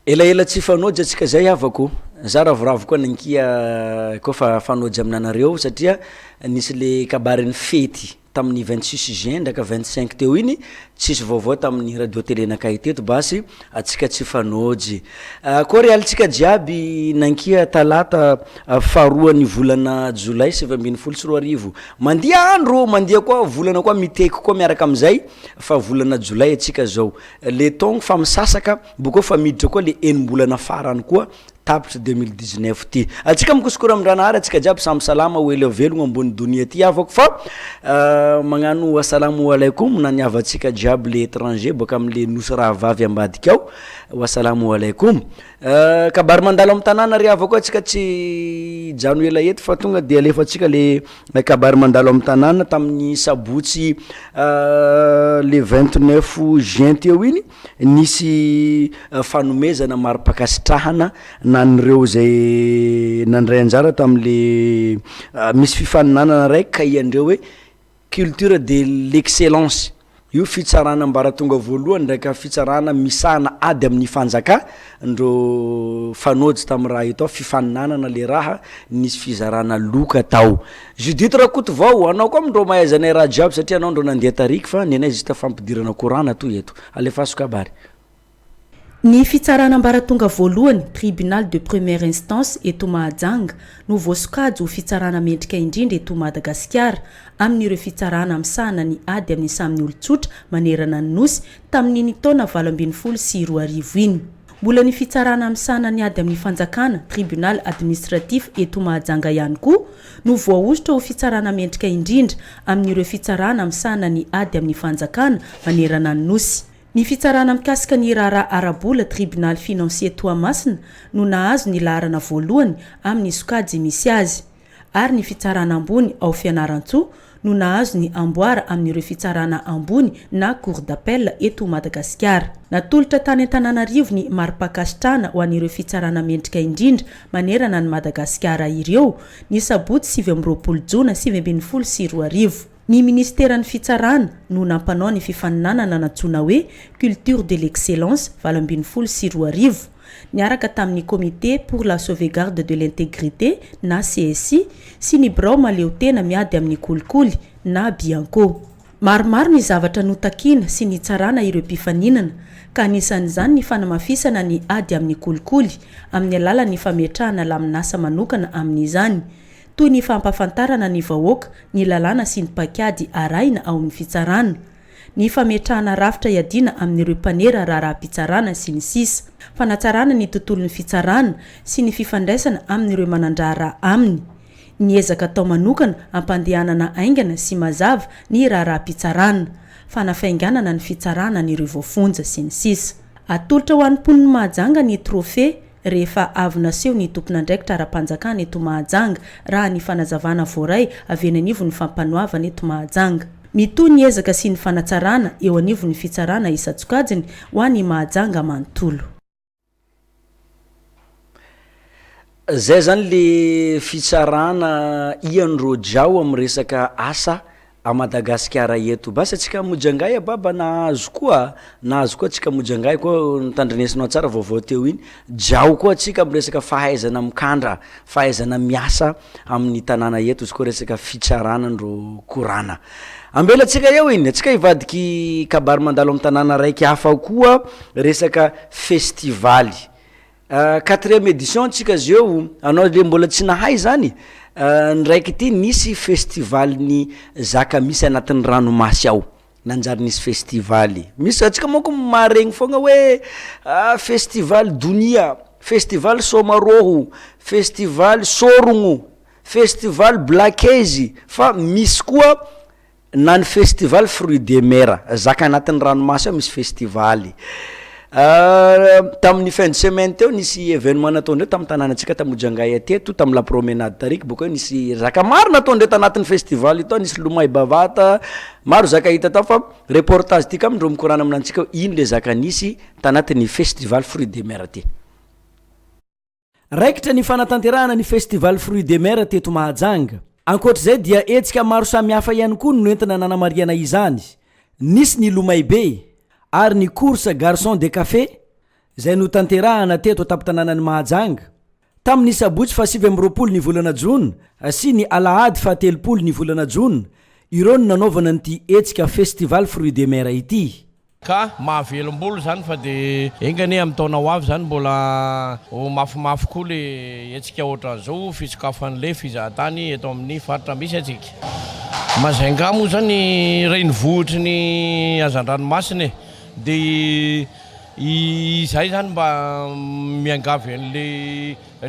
elaela tsy fanoja atsika zay havako za ravoravo koa nankia kofa fanoja aminanareo satria nisy le kabarin'ny fety tamin'ny 26 juin ndraka 25 teo iny tsisy vaovao tamin'ny radio télé nakay teto basy atsika tsy fanojy koa ry alitsika jiaby nankia talata faharoan'ny volana jolay 2024 mandia andro mandia koa volana koa miteky koa miaraka amizay fa volana jolay atsika zao le tong fa misasaka boko fa miditra koa le enim-bolana farany koa tapitra 2019 ty atsika mikosikora amindranahary atsika jiaby samy salama oela velogno ambony donia ty avako fa magnano assalamu alaikum naniavatsika jiaby le étranger boka amle nosy raha vavy ambadika ao wassalamu alaikum kabary mandalo am tanana ry avako atsika tsy jano ela eto fa tonga de alefatsika le kabary mandalo am tanana tamin'ny sabotsy le 29 juin teo iny nisy fanomezana maro-pakasitrahana nanireo zay nandray anjara tamle misy fifaninanana raiky kaiandreo hoe culture de l'excellence io fitsarana ambaratonga voalohany ndraiky fitsarana misana ady amin'ny fanjaka ndro fanojy tamy raha ito fifaninanana le raha nisy fizarana loka tao Judith rakoto vao anao koa ndro mahaizanay raha jiaby satria anao ndro nandeha tariky fa nenay zista fampidirana korana to eto alefaso kabary Ny fitsarana ambaratonga voalohany tribunal de première instance eto Mahajanga no voasokajy ho fitsarana mendrika indrindra eto Madagasikara amin'ireo fitsarana amsana ny ady amin'ny samy olon-tsotra manerana ny nosy tamin'ny taona 2012 iny. Mbola ny fitsarana amsana ny ady amin'ny fanjakana tribunal administratif eto Mahajanga ihany koa no voaositra ho fitsarana mendrika indrindra amin'ireo fitsarana amsana ny ady amin'ny fanjakana manerana ny nosy. Ny fitsarana mikasika ny rara arabola tribunal financier Toamasina no nahazo ny laharana voalohany amin'ny sokajy misy azy ary ny fitsarana ambony ao Fianarantsoa no nahazo ny amboara amin'ireo fitsarana ambony na cour d'appel eto Madagasikara. Natolotra tany Antananarivo ny maro-pakasitrahana ho an'ireo fitsarana mendrika indrindra manerana ny Madagasikara ireo ny sabotsy 20 jona 2022. Ny ministeran'ny fitsarana no nampanao ny fifaninanana nantsona hoe culture de l'excellence 2022 niaraka tamin'ny comité pour la sauvegarde de l'intégrité na CSI sy ny birao maleo tena miady amin'ny kolikoly na Bianco. Maromaro ny zavatra notakina sy ny tsarana ireo mpifaninana ka anisan'izany ny fanamafisana ny ady amin'ny kolikoly amin'ny alalan'ny fametrahana laminasa manokana amin'izany. Toy ny fampafantarana ny vahoaka ny lalàna sy ny pakady araina ao amin'ny fitsarana, ny fametrahana rafitra iadina amin'ireo mpanera raharaham-pitsarana sy ny sisa, fanatsarana ny tontolon'ny fitsarana sy ny fifandraisana amin'ireo manandrara aminy, ny ezaka atao manokana ampandehanana aingana sy mazava ny raharaham-pitsarana, fanafainganana ny fitsarana n'ireo voafonja sy ny sisa. Atolotra ho an'ny mponiny Mahajanga ny trophée rehefa avy naseho ny tompon'andraikitra ara-panjakana eto Mahajanga raha ny fanazavana voaray avy eny anivon'ny fampanoavana eto Mahajanga. Mitohy ny ezaka sy ny fanatsarana eo anivon'ny fitsarana isa-tsokajiny ho an'ny Mahajanga manontolo. Zay zany le fitsarana iandro jao amin'ny resaka asa a Madagasikara eto basa atsika mojangay baba nahazo koa atsika mojangay koa nitandrinesinao tsara vaovao teo iny jao koa atsika amin'ny resaka fahaizana mikandra fahaizana miasa amin'ny tanàna eto izy koa resaka fitsarana ndro korana ambela atsika eo iny atsika ivadiky kabary mandalo amin'ny tanàna raiky hafa koa resaka festivaly 4e édition tsika zeo anao le mbola tsy nahay zany ndraiky ty nisy festival ny zaka misy anatin'ny ranomasy ao nanjary nisy festivaly misy atsika moko maregny fogna hoe festival Dunia, festival Somaroho, festival Sorogno, festival Blackezi fa misy koa nany festival Fruits de mer zaka anatin'ny ranomasy ao misy festivaly. Tamin'ny fin de semaine teo nisy événement nataondreo tamin'ny tanànatsika tamojangay ateto tamin'ny la promenade tariky boko nisy zaka maro nataondreo tanatin'ny festival ito nisy lomay bavata maro zaka hita tao fa reportage ty kamindreo mikorana aminantsika ino le zaka nisy tanatin'ny festival Fruits de mer ty. Raikitra ny fanatanterahana ny festival Fruits de mer teto Mahajanga. Ankoatr'izay dia etsika maro samihafa ihany koa no entina nanamariana izany. Nisy ny lomay be ary ny course garçon de café zay no tanterahana teto tapy-tanànany Mahajanga tamin'ny sabotsy fa 7 ny volana jona sy ny alahady fa 3 ny volana jona ireo no nanaovana nyty etsika festival fruit de mer ity ka mahavelombolo zany fa de engany amin'ny taona ho avy zany mbola mafimafy koa le etsika ohatran'izao fitsokafan'le fizahatany eto amin'ny faritra misy atsika Majunga moa zany renivohitry ny hazan-dranomasina de izay zany mba miangavy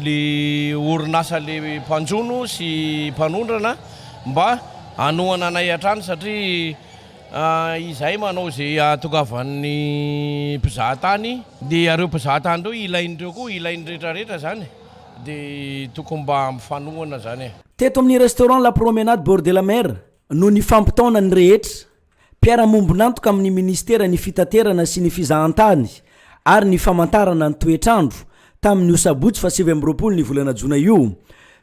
le orinasa le mpanjono sy mpanondrana mba anohana anay hatrany satria izay manao zay atogavan'ny mpizahatany de areo mpizahatany reo ilain'ireo koa ilain'ny rehetrarehetra zany de tokony mba mifanohana zany teto amin'ny restaurant La Promenade Bord de la Mer no ny fampitaona ny rehetra mpiara-mombonantoka amin'ny ministera ny fitaterana sy ny fizahantany ary ny famantarana ny toetrandro tamin'ny sabotsy fa 7 ny volana jona io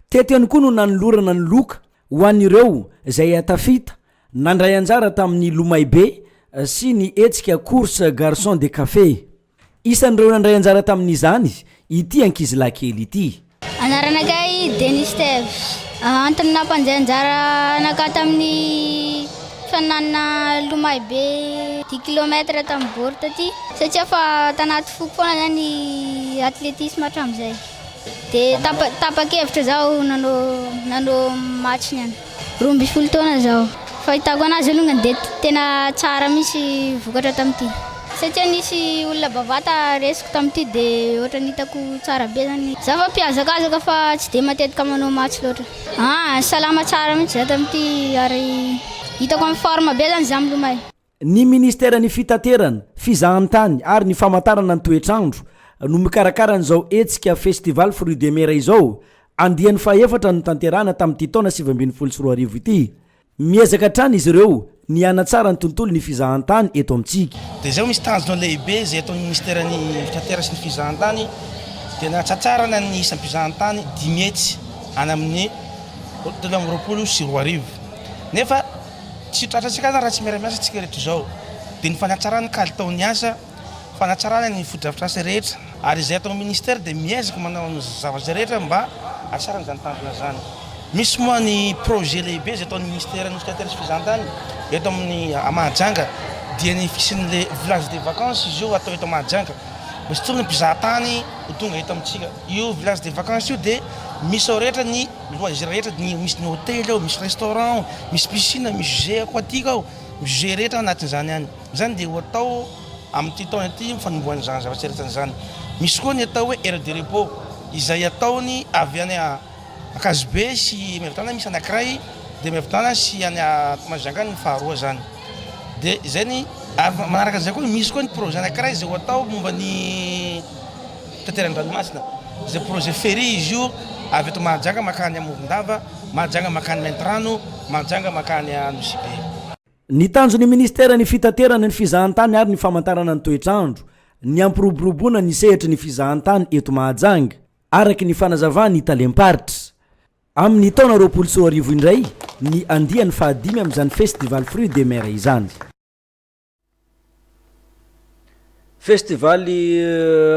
teto ihany koa no nanolorana ny loka ho an'ireo zay atafita nandray anjara tamin'ny Lomaibe sy ny etsika course garçon de café isan'ireo nandray anjara tamin'izany ity ankizilahy kely ity anaranakay Denis Steve antony nampanjay anjara naka tamin'ny fananana Lomaibe 10 km tamin'ny borta ty satria fa tanaty foko foana zany atletisme hatramin'izay de tapa-kevitra zao nano match niany 12 taona zao fahitako anazy alongany de tena tsara misy vokatra tamin'ity satria nisy olona bavata resiko tamin'ity de ohatra nitako tsara be zany zava-piazakazaka fa tsy de matetika manao match loatra salama tsara mihitsy za tamin'ity ary hitako amin'ny forme be zany za milomay ny ministera ny fitaterana fizahantany ary ny famantarana ny toetrandro no mikarakara an'izao etsika festival fruit de mer izao andiany faefatra no tanterana tamin'ity taona 2024 ity miezaka trany izy ireo ny anatsara ny tontolo ny fizahantany eto amintsika de zao misy tanjona lehibe zay eto amin'ny ministera ny fitaterana sy ny fizahantany de natsatsarana ny isan'ny mpizahantany 10 metsy any amin'ny 20 sy 20 nefa tsy tratratsika raha tsy miara-miasa tsika rehetra zao de ny fanatsarana kalitaon'ny asa fanatsarana ny fodrafitrasa rehetra ary zay atao ministera de miezaka manao ny zavatra rehetra mba atsarany zany tanjona zany misy moa ny projet lehibe zay ataon'ny ministera ny fitaterana sy fizahantany eto amin'ny Mahajanga dia ny fisin'le village de vacances izy io atao eto Mahajanga misy tombony mpizahatany ho tonga eto amintsika io village de vacances io de misy ao rehetra ny loisir rehetra misy ny hôtely ao misy restaurant misy piscine misy jeu aquatique ao misy jeu rehetra anatin'izany any zany de ho atao amin'ity taona ity mifanombohan'ny zany zavatra rehetra zany misy koa ny atao hoe aire de repos izay ataony avy any Akazobe sy Mevitana misy anankiray de Mevitana sy any Majunga ny faharoa zany de zay ny manaraka an'izay koa misy koa ny projet anankiray zay ho atao momba ny fitateran-dranomasina zay projet ferry izy io avy eto Mahajanga makany Morondava Mahajanga makany Maintrano Mahajanga makany Nosy-Be ny tanjon'ny ministera ny fitaterana ny fizahantany ary ny famantarana ny toetrandro ny ampiroboroboana ny sehatra ny fizahantany eto Mahajanga araky ny fanazavany Italiam-paritra amin'ny taona 2024 indray ny andiany fahadimy amin'izany festival fruit de mer izany festival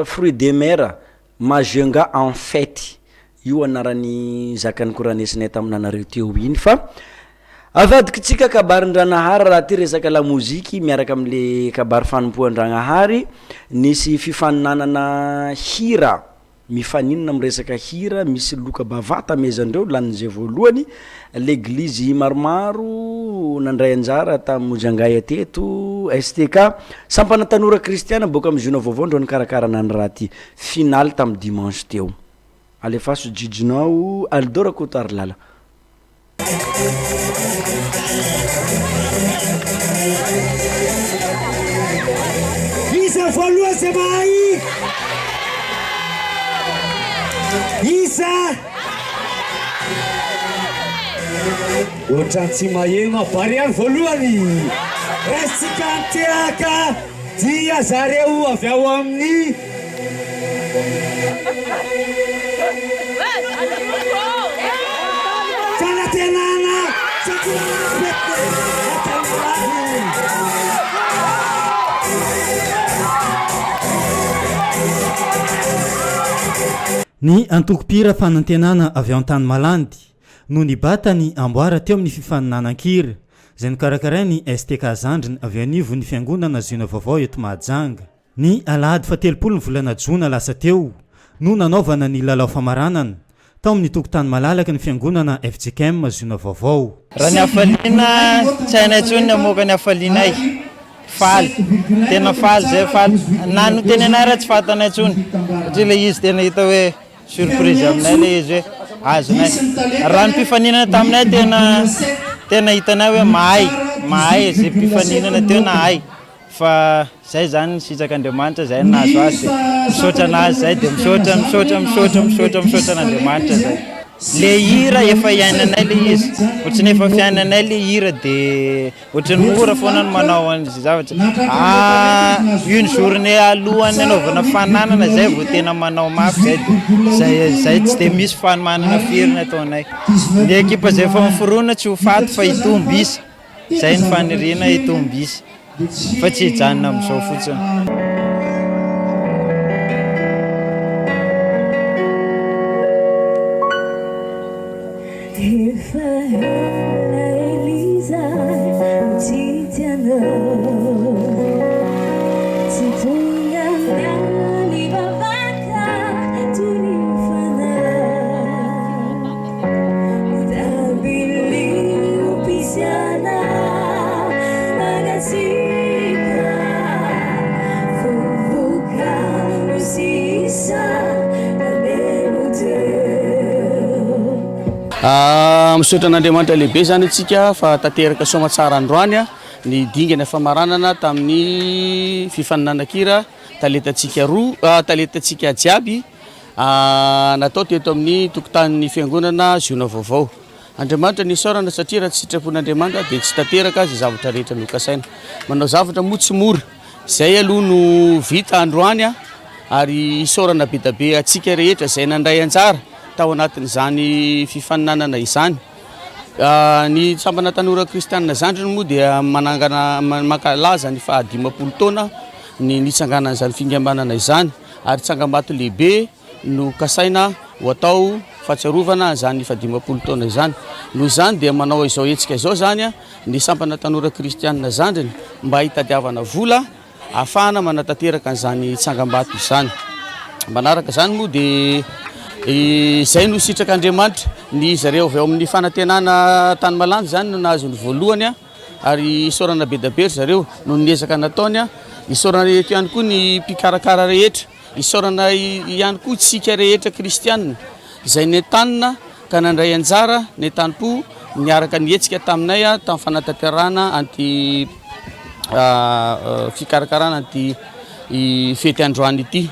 fruit de mer Majunga en fête io anarany zakany koranesinay taminanareo teo iny fa avadika tsika kabarin-dranahary raha ty resaka la moziky miaraka amin'le kabary fanompohan-dragnahary nisy fifaninanana hira mifaninana amresaka hira misy loka bavata mezandreo lan'izay voalohany l'église maromaro nandray anjara tamin'ny Mojangay teto STK sampana tanora kristiana boka amin'ny jona vaovao ndreo nikarakarana ny raha ty final tamin'ny dimanche teo alefaso jijinao Aldora Kotarlala Isa voalohany se mahay Isa ohatrany tsy maheno variany voalohany resika anteaka dia zareo avy ao amin'ny fanatenana Ny antoko-pira fanantenana avy ao an-tany malandy no ny batany amboara teo amin'ny fifaninanankira izay nokarakaray ny STK Zandriny avy anivo ny fiangonana Ziona Vaovao eto Mahajanga. Ny alahady fatelopolo ny volana Jona lasa teo no nanaovana ny lalao famaranana tao amin'ny tokotany malalaka ny fiangonana FJKM Ziona Vaovao. Raha ny afaliana tsy hainay intsony namoaka ny afalianay. Faly, tena faly zay faly. Na no tenenay raha tsy fantanay intsony. Satria le izy tena hita hoe surprise aminay le izy hoe azonay. Raha ny mpifaninana taminay tena hitanay hoe mahay zay mpifaninana teo na hay. Fa zay zany sitraka-Andriamanitra zay nahazo azy misaotra anazy zay dia misaotra n'Andriamanitra zay. Le hira efa iainanay le izy, ohatrany efa fiainanay le hira dia ohatrany mora foana no manao an'izy zavatra. Une journée alohany anaovana fananana zay vao tena manao mafy zay tsy dia misy fanomanana firina ataonay. Ny ekipa zay efa miforoana tsy ho faty fa hitomby izy, zay ny faniriana hitomby izy. Fa tsy hijanona amin'izao fotsiny. Misaotra n'Andriamanitra lehibe zany atsika fa tanteraka soamatsara androany ny dingana famaranana tamin'ny fifaninanankira talentatsika talentatsika jiaby natao teto amin'ny tokotanin'ny fiangonana Ziona Vaovao. Andriamanitra ny saorana satria raha tsy sitrapon'Andriamanitra dia tsy tanteraka azy zavatra rehetra nokasaina. Manao zavatra moa tsy mora. Zay aloha no vita androany ary isaorana be da be atsika rehetra izay nandray anjara tao anatin'izany fifaninanana izany. Ny sambana tanora kristianina Zandriny moa dia manangana mankalaza ny faha 50 taona ny nitsanganan'izany fingambanana izany ary tsangambato lehibe no kasaina ho atao fahatsiarovana izany faha 50 taona izany. Noho izany dia manao izao hetsika izao zany ny sambana tanora kristianina Zandriny mba hitadiavana vola ahafahana manatanteraka an'izany tsangambato izany. Manaraka zany moa dia izay no sitraka-Andriamanitra ny zareo avy ao amin'ny fanantenana tany malandy zany no nahazo ny voalohany ary isaorana be da be zareo no niezaka nataony. Isaorana rehetra ihany koa ny mpikarakara rehetra, isaorana ihany koa tsika rehetra kristianina izay nentanina ka nandray anjara nentanimpo niaraka nietsika taminay tamin'ny fanatanterahana anty fikarakarana anty fety androany ity.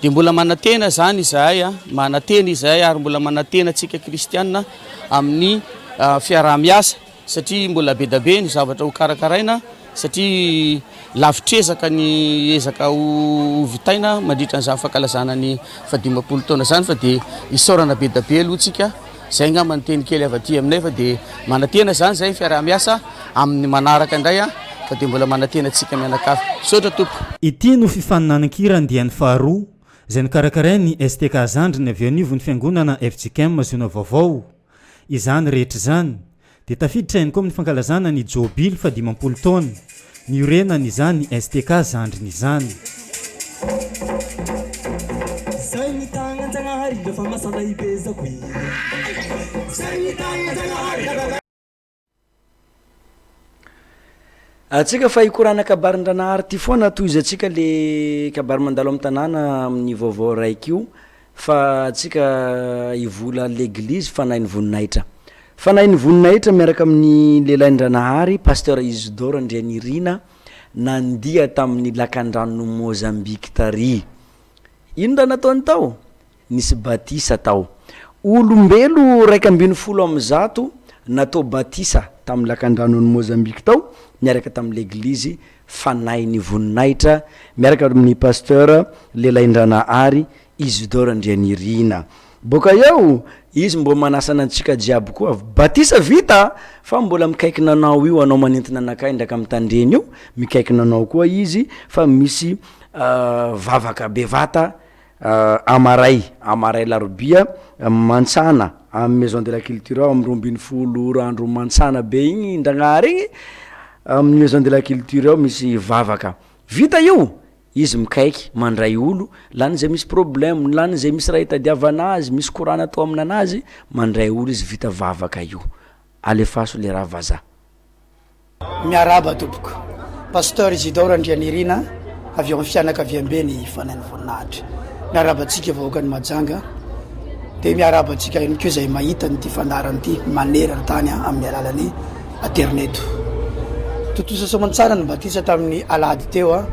Dia mbola manatena zany izahay manatena izahay ary mbola manatena tsika kristianina amin'ny fiaraha-miasa satria mbola be da be ny zavatra ho karakaraina satria lavitrezaka ny ezaka ho vitaina mandritra ny fankalazana ny faha 50 taona zany fa dia isaorana be da be aloha tsika zay ngamba ny teny kely avy aty aminay fa dia manatena zany zay fiaraha-miasa amin'ny manaraka indray fa dia mbola manatena tsika mianakafy. Misaotra tompo. Ity no fifaninanankira andiany faharoa izay nikarakarainy ny STK Zandriny avy anivo ny fiangonana FJKM Ziona Vaovao. Izany rehetra zany dia tafiditra ihany koa amin'ny fankalazana ny jobily fa 50 taona ny orenany izany STK Zandriny izany. Atsika fa ikorana kabarin-dranahary ty foana toy izy atsika le kabary mandalo amin'ny tanàna amin'ny vaovao raiky io fa atsika ivola l'église fanahy ny voninahitra. Fanahy ny voninahitra miaraka amin'ny lehilahin-dranahary pasteur Isidore Andrianirina nandia tamin'ny lakan-drano Mozambique tary. Ino raha nataony tao? Nisy batisa tao. Olombelo 120 natao batisa tamin'ny lakan-drano Mozambique tao miaraka tamin'ny l'église fanahy ny voninahitra miaraka amin'ny pasteur lehilahin-dranahary Isidore Andrianirina. Boka eo izy mbo manasana antsika jiaby koa batisa vita fa mbola mikaiky nanao io anao manentina anakay ndraka mitandreny io mikaiky nanao koa izy fa misy vavaka bevata amaray larobia mantsana amin'ny maison de la culture ao amin'ny 12 andro mantsana be igny indragnary igny amin'ny maison de la culture ao misy vavaka vita io izy mikaiky mandray olo lany zay misy problème lany zay misy raha itadiavana azy misy korana atao aminanazy mandray olo izy vita vavaka io alefaso le raha vazaha miaraba tompoko pasteur Isidore Andrianirina avy amin'ny fianakaviambe ny fanany voninahitra miarabantsika vahoakany Mahajanga dia miarabantsika ihany koa izay mahita nyity fandarany ity manerana tany amin'ny alalany internet totosasomantsara ny batisa tamin'ny alady teo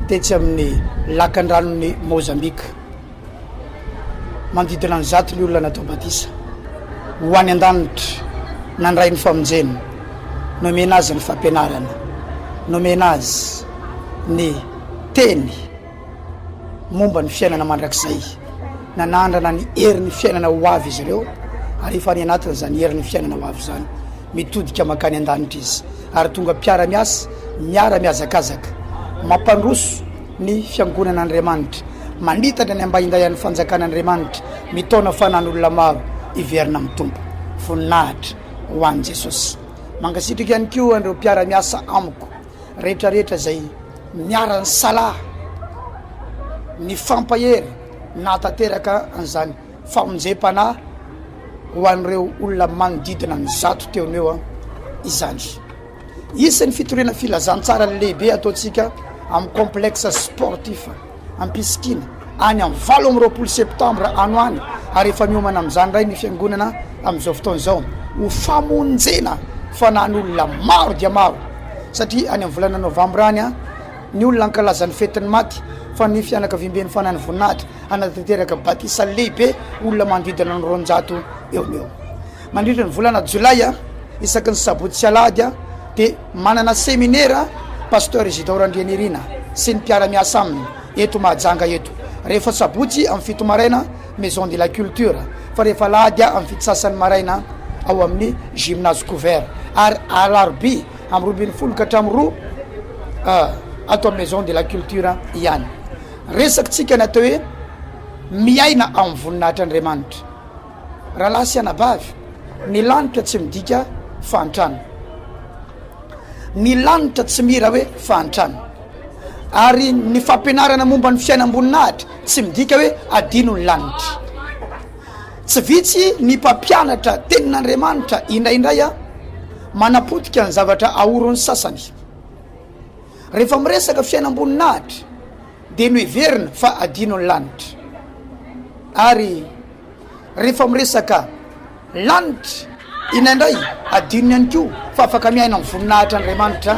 tetsy amin'ny lakandranony Mozambika manodidina ny 100 ny olona natao batisa ho any an-danitra nandray ny famonjena nomena azy ny fampianarana nomena azy ny teny momba ny fiainana mandrakizay nanandrana ny herin'ny fiainana ho avy izy ireo ary efa any anatiny zany herin'ny fiainana ho avy zany mitodika makany an-danitra izy ary tonga mpiara-miasa miara-miazakazaka mampandroso ny fiangonan'Andriamanitra manitatra ny ambahindayan'ny fanjakan'Andriamanitra mitona fanan'olona maro iverina amin'ny tompo voninahitra ho an'i Jesosy mangasitrika ihany koa andreo mpiara-miasa amiko rehetrarehetra zay miara-ny salahy ny fampahery natateraka an'izany famonjem-panahy ho an'ireo olona manodidina ny 100 teony eo izany isan'ny fitoriana filazantsara lehibe ataontsika amin'ny complexe sportif ampisikina any amin'ny 20 septembre anoany ary efa miomana amin'izany ray ny fiangonana amin'izao fotoan'izao ho famonjena fanan'olona maro dia maro satria any amin'ny volana novambra any ny olona ankalazan'ny fetiny maty fa ny fianakaviamben'ny fanany voninahitra anatanteraka batisa lehibe olona manodidina ny 200 eo mandritra ny volana jolay isaky ny sabotsy sy alady dia manana séminaire pasteur Isidore Andrianirina sy ny mpiara-miasa aminy eto Mahajanga eto rehefa sabotsy amin'ny 7 maraina maison de la culture fa rehefa alady amin'ny fito sasany maraina ao amin'ny gymnase couvert ary alarobia amin'ny 12 ka hatramin'ny 2 ato amin'ny maison de la culture ihany resaky tsika natao hoe miaina amin'ny voninahitr'Andriamanitra raha lasy anabavy ny lanitra tsy midika fantrano ny lanitra tsy mira hoe fantrano ary ny fampianarana momba ny fiainam-boninahitra tsy midika hoe adino ny lanitra tsy vitsy ny mpampianatra tenin'Andriamanitra indraindray manapotika ny zavatra ahorony sasany rehefa miresaka fiainam-boninahitra dia no heverina fa adino ny lanitra ary rehefa miresaka lanitra inaindray adino ihany koa fa afaka miaina amin'ny voninahitr'Andriamanitra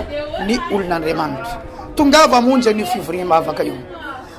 ny olon'Andriamanitra tongava monja ny fivoriana mavaka io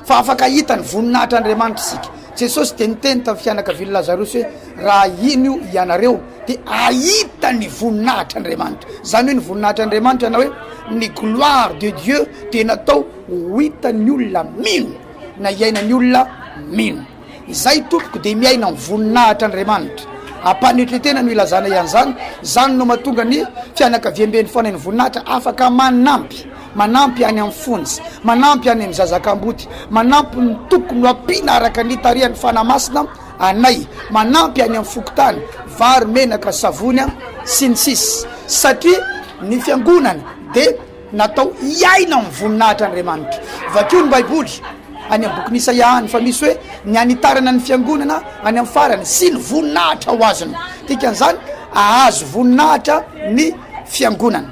fa afaka hita ny voninahitr'Andriamanitra isika Jesosy dia niteny tamin'ny fianakavian'i Lazarosy hoe raha ino ianareo dia ahita ny voninahitr'Andriamanitra zany hoe ny voninahitr'Andriamanitra na hoe ny gloire de Dieu dia natao ho hitan'ny olona mino na iainan'ny olona mino izay tompoko dia miaina amin'ny voninahitr'Andriamanitra ampanetretena no ilazana ihany zany no mahatonga ny fianakaviamben'ny fanany voninahitra afaka manampy any amin'ny fonjy manampy any amin'ny zazakamboty manampy ny tokony no ampiana araka ny tarihan'ny fanamasina anay manampy any amin'ny fokotany vary menaka savony sy ny sisy satria ny fiangonana dia natao iaina amin'ny voninahitr'Andriamanitra vakio ny baiboly any amin'ny boky Isaia any fa misy hoe ny anitarana ny fiangonana any amin'ny farany sy ny voninahitra ho azony dikan'izany ahazo voninahitra ny fiangonana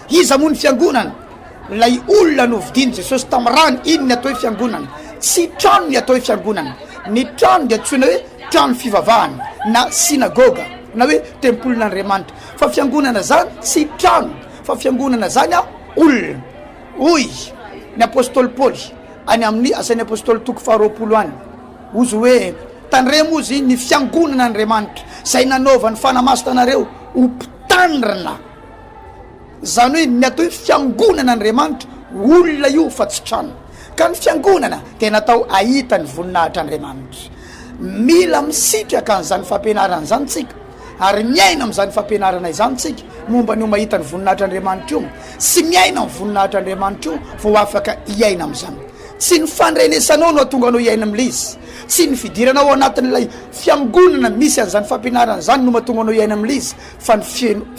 iza moa ny fiangonana lay olona no vidiny Jesosy tamin'ny rano iny ny atao hoe fiangonana tsy trano ny atao hoe fiangonana ny trano dia antsoina hoe trano fivavahana na sinagoga na hoe tempolin'Andriamanitra fa fiangonana zany tsy trano fa fiangonana zany olona hoy ny apôstôly Paoly any amin'ny asan'ny apôstôly toko 20 any ozy hoe tandremo izy ny fiangonan'Andriamanitra zay nanaovany fanamasina anareo ho mpitandrina zany hoe ny atao hoe fiangonan'Andriamanitra olona io fa tsy trano ka ny fiangonana dia natao ahita ny voninahitr'Andriamanitra mila misitraka an'izany fampianarana zany tsika ary miaina amin'izany fampianarana izany tsika momba ny ho mahita ny voninahitr'Andriamanitra io sy miaina amin'ny voninahitr'Andriamanitra io fa ho afaka iaina amin'izany tsy ny fandrenesanao no atonga anao iaina am'la izy tsy ny fidiranao anatin'ilay fiangonana misy an'izany fampianarana zany no mahatonga anao iaina am'la izy fa ny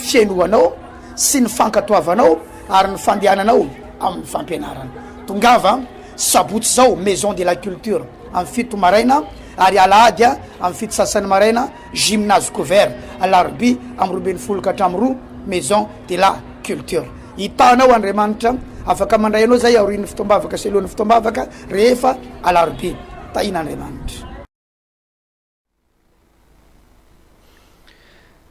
fiainoanao sy ny fankatoavanao ary ny fandehananao amin'ny fampianarana. Tongava sabotsy zao maison de la culture amin'ny fito maraina ary alahady amin'ny fito sasany maraina gymnase couvert alarobia amin'ny 24 maison de la culture. Hitanao Andriamanitra afaka mandray anao zay aorian'ny fitombavaka sy alohan'ny fitombavaka rehefa alarobia. Tahina Andriamanitra.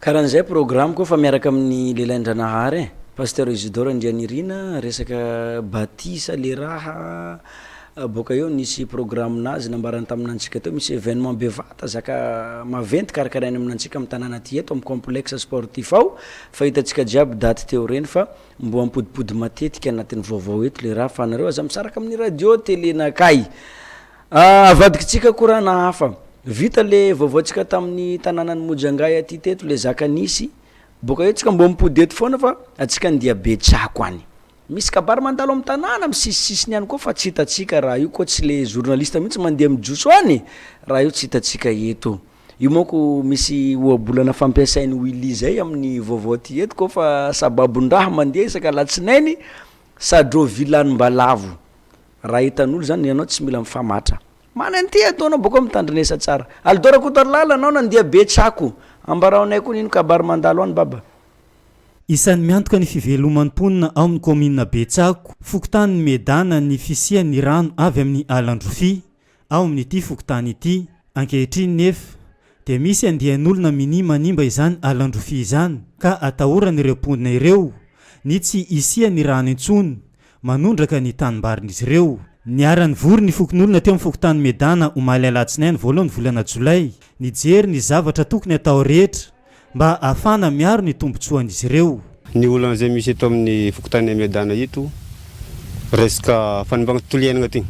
Karan'izay programme koa fa miaraka amin'ny lehilahin-dranahary pasteur Isidore Andrianirina resaka batisa le raha boka eo nisy programme nazy nambarany taminantsika teo misy événement bevata zaka maventy karakarainy aminantsika amin'ny tanàna ty eto amin'ny complexe sportif ao fa hitantsika jiaby daty teo reny fa mbo ampodipody matetika anatin'ny vaovao eto le raha fa nareo aza misaraka amin'ny radio télé nakay avadikitsika korana hafa vita le vaovaotsika tamin'ny tanànan'ny Mojangay aty teto le zaka nisy boka eo tsika mbo mipody eto foana fa atsika ndia Betsako any misy kabary mandalo amin'ny tanàna misisisisiny any koa fa tsy hitatsika raha io koa tsy le journaliste mihitsy mandeha mijoso any raha io tsy hitatsika eto io moko misy oabolana fampiasainy Willy zay amin'ny vaovao ty eto koa fa sababondraha mandeha isaka latsinainy sadro vilany mbalavo raha hitan'olo zany ianao tsy mila mifamatra mananty ataonao boka mitandrinesa tsara Aldora Kotorlala anao nandeha Betsako ambaraonay koa nino kabary mandalo any baba. Isan'ny miantoka ny fiveloman'ny mponina ao amin'ny commune Betsako fokontany ny medana ny fisian'ny rano avy amin'ny Alandrofia ao amin'ity fokontany ity ankehitriny nefa dia misy andian'olona manimba izany Alandrofia izany ka atahorana ireo mponina ireo ny tsy isian'ny rano intsony manondraka ny tanimbarin'izy ireo. Niarany vory ny fokon'olona teo amin'ny fokontany medana omaly alatsinainy voalohany volana Jolay nijery ny zavatra tokony atao rehetra mba afana miaro ny tombotsoan'izy ireo. Ny olona zay misy eto amin'ny fokontany medana ito resaka fanimbagna tontolo iainana ty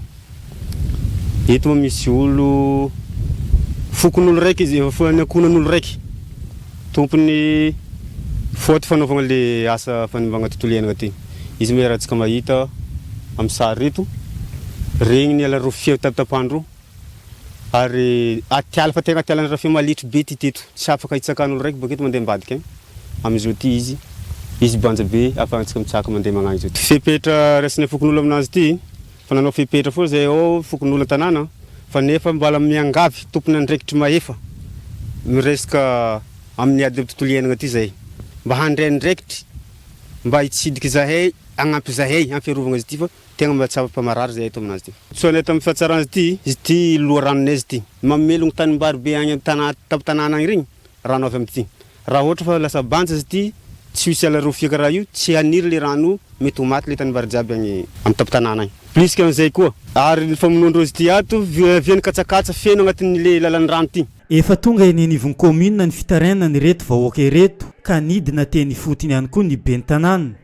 ito moa misy olo fokon'olo raiky izy efa ny ankonan'olo raiky tompony faute fanaovagna le asa fanimbagna tontolo iainana ty izy meratsika mahita amin'ny sary eto regny ny Alarofia tapitapandro ary atiala fa tegna atiala raha malitry be ty teto tsy afaka hitsakan'olo raiky boketo mandeha mbadika am'izao ty izy banja be afahantsika mitsaka mandeha magnany zao. Fepetra resany fokon'olo aminazy ty fa nanao fepetra fo zay ao fokon'olo tanàna fa nefa mbala miangavy tompony andraikitry maefa miresaka amin'ny ady tontolo iainana ty zay mba handray andraikitry mba hitsidiky zahay agnampy zahay amin'ny fiarovagna izy ty fa tegna mba tsapa pamarary zay ato aminazy ty. Soany eto amin'ny fiatsarana izy ty loha ranonay izy ty mamelogno tanimbary be agny tanàna agny regny rano avy am'ty raha ohatra fa lasa banja izy ty tsy misy Alarofia karaha io tsy haniry le rano mety ho maty le tanimbary jiaby agny amin'ny tapitanàna agny plus qu'an'izay koa ary ny famonondro izy ty ato viany katsakatsa feno agnatin'ny le lalan'ny rano ty. Efa tonga eny anivon'ny commune ny fitarainany reto vahoaka ireto ka nidina teny fotony ihany koa ny ben'ny tanàna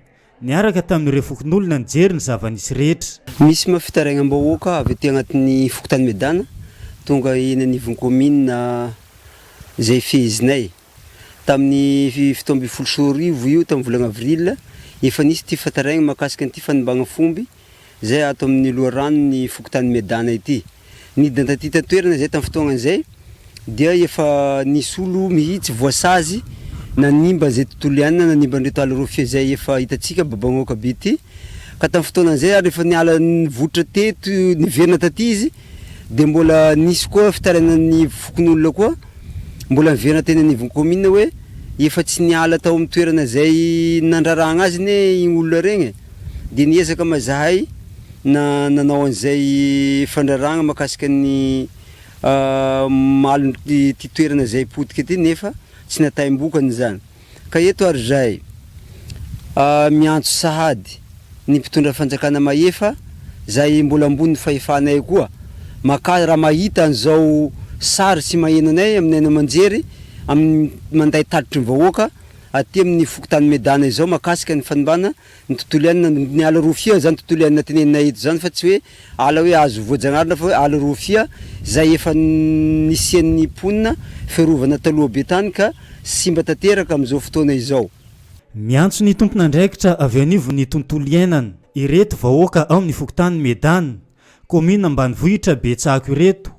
niaraka tamin'ireo fokon'olona nijery ny zava-nisy rehetra. Misy mafitaraigna-bahoaka avy aty agnatin'ny fokontany medana tonga eny anivon'ny commune zay fehezinay tamin'ny fito amby folo sy roarivo io tamin'ny volana avril efa nisy ty fataraigna mahakasika an'ity fanimbagna fomby zay ato amin'ny loharano ny fokontany medana ity nidina taty tatoerana zay tamin'ny fotoagnan'izay dia efa nisy olo mihitsy voasazy nanimba zay tontolo iainana nanimba andreto Alarofia zay efa hitatsika babagnoka be ty ka tamin'ny fotoanan'izay ary efa niala nivotra teto niverina taty izy dia mbola nisy koa fitarainan'ny fokon'olona koa mbola niverina teny anivon'ny commune hoe efa tsy niala tao amin'ny toerana zay nandraragna azy ne olona regny dia niezaka mazahay nanao an'izay fandraragna mahakasika ny malo ty toerana zay potika ty nefa tsy nataim-bokany zany ka eto ary zay miantso sahady ny mpitondra fanjakana maefa zay mbola ambony fahefanay koa maka raha mahita an'izao sary sy maheno anay aminay manjery amin'ny manday taditry ny vahoaka aty amin'ny fokontany medana izao mahakasika ny fanimbana ny tontolo iainana ny Alarofia zany tontolo iainana teneninay eto zany fa tsy hoe ala hoe azo voajanahary fa hoe Alarofia zay efa nisian'ny mponina fiarovana taloha be tany ka simba tanteraka amin'izao fotoana izao. Miantso ny tompon'andraikitra avy anivon'ny tontolo iainana ireto vahoaka ao amin'ny fokontany medana komina ambanivohitra Betsako ireto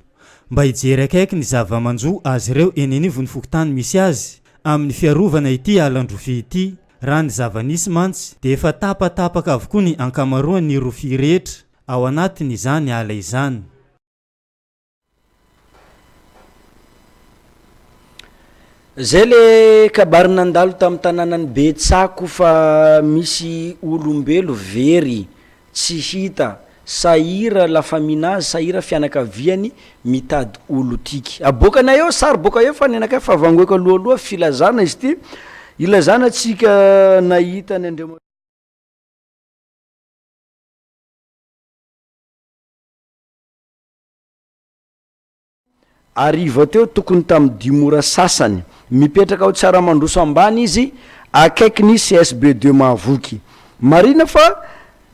mba hijery akaiky ny zava-manjo azy ireo eny anivon'ny fokontany misy azy amin'ny fiarovana ity alan-drofia ity. Raha ny zava-nisy mantsy dia efa tapatapaka avokoa ny ankamaroan'ny rofia rehetra ao anatiny izany ala izany. Zay le kabary nandalo tamin'ny tanànan'ny Betsako fa misy olombelo very tsy hita sahira la famille sahira fianakaviany mitady olo tiky. Abokana eo sary boka eo fa nenakay fa vangoeko alohaloha filazana izy ty ilazana tsika nahita ny Andriamanitra. Ariva teo tokony tamin'ny dimora sasany mipetraka ao tsara mandroso ambany izy akaiky ny CSB2 Mahavoky. Marina fa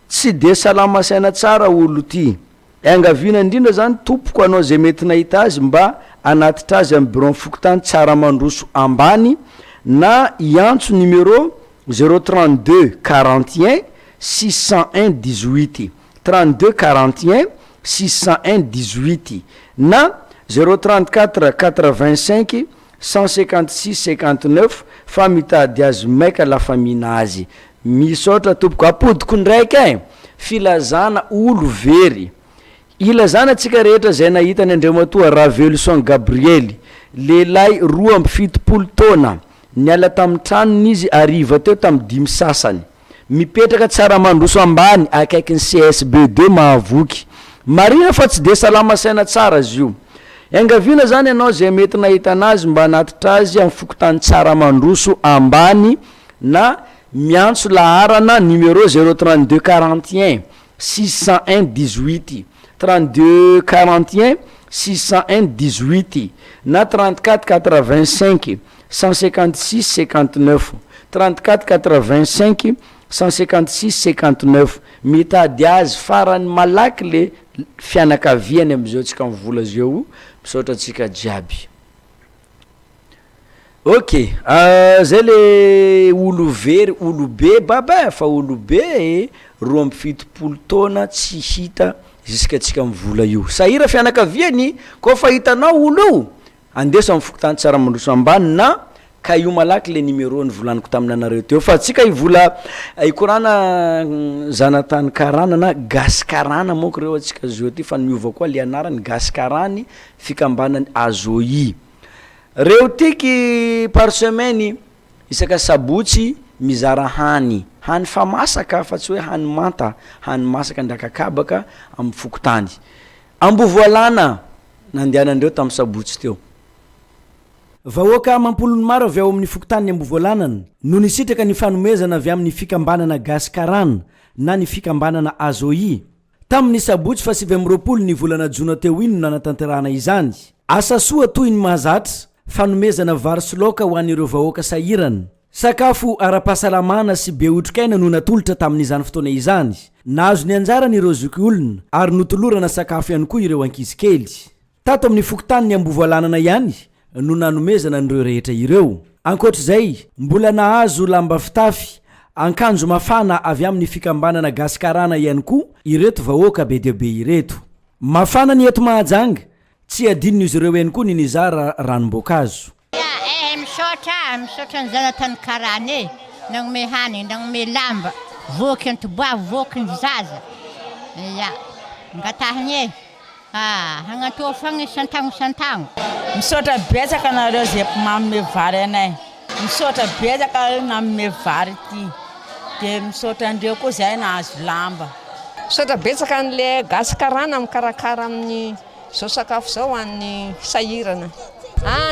tsy de salama saina tsara olo ty. Angaviana indrindra zany tompoko anao zay mety nahita azy mba anatitra azy amin'ny bureau fokotany tsara mandroso ambany na iantso numéro 032 41 601 18 32 41 601 18 na 034 85 156 59 fa mitady azy maika la famille azy. Misaotra tompoko apodiko ndraiky filazana olo very. Ilazana tsika rehetra zay nahita ny Andriamatoa Ravelson Gabriel lehilahy 27 taona niala tamin'ny tranony izy ariva teo tamin'ny 5 sasany mipetraka tsara mandroso ambany akaiky ny CSB2 Mahavoky. Marina fa tsy de salama saina tsara izy io. Angaviana zany anao zay mety nahita anazy mba anatitra azy amin'ny fokotany tsara mandroso ambany na miantso laharana numéro 032 41 601 18 32 41 601 18 na 34 85 156 59 34 85 156 59 mitady azy farany malaky le fianakaviany amizao tsika mivola zio misaotra tsika jiaby. Ok, zay le olo very olo be baba fa olo be 27 taona tsy hita jusqu'à tsika mivola io. Sahira fianakaviany ko fa hitanao olo io andesa amin'ny fokotany tsara mandroso ambany na ka io malaky le numéro ny volaniko taminanareo teo fa tsika ivola ikorana zanatany karana na gaskarana moko reo atsika zio ty fa miova koa le anarany gaskarany fikambanany azoi. Reo tiky par semaine isaka sabotsy mizara hany fa masaka fa tsy hoe hany manta, hany masaka ndrakakabaka amin'ny fokotany. Ambovoalana nandehanandreo tamin'ny sabotsy teo. Vahoaka mampolony maro avy ao amin'ny fokotany Ambovoalanana no nisitraka ny fanomezana avy amin'ny fikambanana Gaskarana na ny fikambanana Azoi. Tamin'ny sabotsy fa 20 ny volana Jona teo iny no nanatanterahana izany. Asa soa toy ny mahazatra fanomezana vary sy laoka ho an'ireo vahoaka sahirana. Sakafo ara-pahasalamana sy be otrikaina no natolotra tamin'izany fotoana izany. Nahazo ny anjara ireo zoky olona ary notolorana sakafo ihany koa ireo ankizy kely. Tato amin'ny fokotany Ambovoalanana ihany no nanomezana an'ireo rehetra ireo. Ankoatr'izay, mbola nahazo lamba fitafy, ankanjo mafana avy amin'ny fikambanana Gaskarana ihany koa ireto vahoaka be dia be ireto. Mafana ny eto Mahajanga, tsy adinony izy ireo ihany koa ny nizara ranom-boankazo. Misaotra ny zanatany karane nagnome hany, nagnome lamba, voky ny toboa, voky ny zaza. Ya, ngatahany hagnatoa fagna santagno. Misaotra betsaka anareo zay manome vary anay. Misaotra betsaka nanome vary ty. Dia misaotra andreo koa zay nahazo lamba. Misaotra betsaka an'le Gaskarana mikarakara amin'ny zao sakafo zao an'ny sahirana.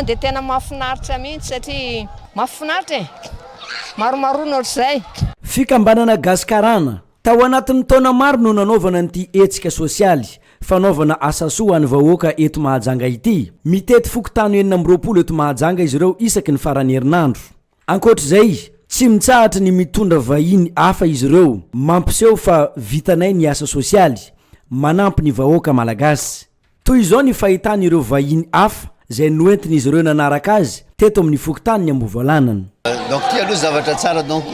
Dia tena mahafinaritra mihitsy satria mahafinaritra maromaro nohatr'izay. Fikambanana Gaskarana tao anatin'ny taona maro no nanaovana an'ity etsika sosialy fanaovana asa soa ny vahoaka eto Mahajanga ity. Mitety fokotany 20 eto Mahajanga izy ireo isaky ny farany herinandro. Ankoatr'izay, tsy mitsahatra ny mitondra vahiny hafa izy ireo, mampiseho fa vitanay ny asa sosialy, manampy ny vahoaka malagasy. Toy izao ny fahitany ireo vahiny hafa zay noentiny izy ireo nanaraka azy teto amin'ny fokotany Ambovoalanana. Donc ty aloha zavatra tsara donc